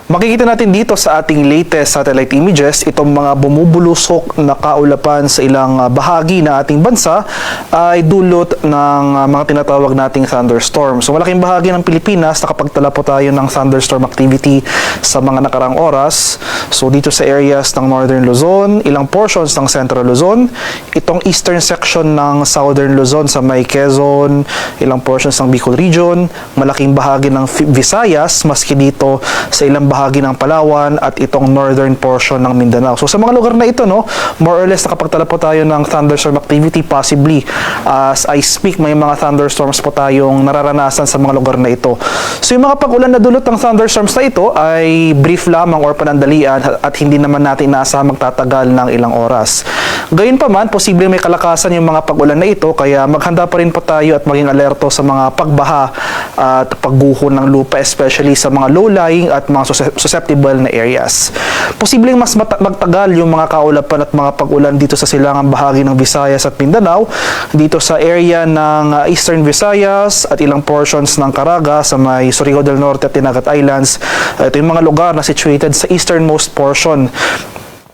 Makikita natin dito sa ating latest satellite images itong mga bumubulusok na kaulapan sa ilang bahagi na ating bansa ay dulot ng mga tinatawag nating thunderstorm. So malaking bahagi ng Pilipinas nakapagtala po tayo ng thunderstorm activity sa mga nakarang oras. So dito sa areas ng Northern Luzon, ilang portions ng Central Luzon, itong eastern section ng Southern Luzon sa may Quezon, ilang portions ng Bicol Region, malaking bahagi ng Visayas, maski dito sa ilang bahagi ng Palawan at itong northern portion ng Mindanao. So sa mga lugar na ito, no, more or less nakapagtala po tayo ng thunderstorm activity. Possibly, as I speak, may mga thunderstorms po tayong nararanasan sa mga lugar na ito. So yung mga pag-ulan na dulot ng thunderstorms na ito ay brief lamang or panandalian at hindi naman natin inaasahan magtatagal ng ilang oras. Gayunpaman, posible may kalakasan yung mga pag-ulan na ito, kaya maghanda pa rin po tayo at maging alerto sa mga pagbaha at pagguho ng lupa, especially sa mga low-lying at mga susceptible na areas. Posibleng mas magtagal yung mga kaulapan at mga pag-ulan dito sa silangang bahagi ng Visayas at Mindanao, dito sa area ng Eastern Visayas at ilang portions ng Caraga sa may Surigao del Norte at Tinagat Islands. Ito yung mga lugar na situated sa easternmost portion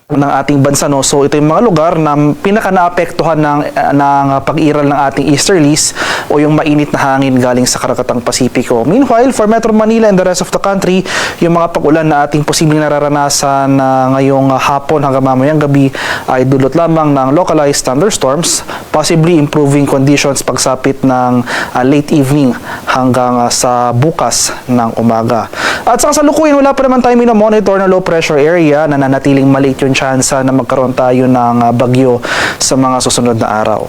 ng ating bansa, no. So ito yung mga lugar na pinaka naapektuhan ng pag-iral ng ating easterlies o yung mainit na hangin galing sa Karakatang Pasipiko. Meanwhile, for Metro Manila and the rest of the country, yung mga pag-ulan na ating posibleng nararanasan ngayong hapon hanggang mamayang gabi ay dulot lamang ng localized thunderstorms, possibly improving conditions pagsapit ng late evening hanggang sa bukas ng umaga. At sa kasalukuyan, wala pa naman tayo minomonitor na low pressure area na nanatiling maliit yung tsansa na magkaroon tayo ng bagyo sa mga susunod na araw.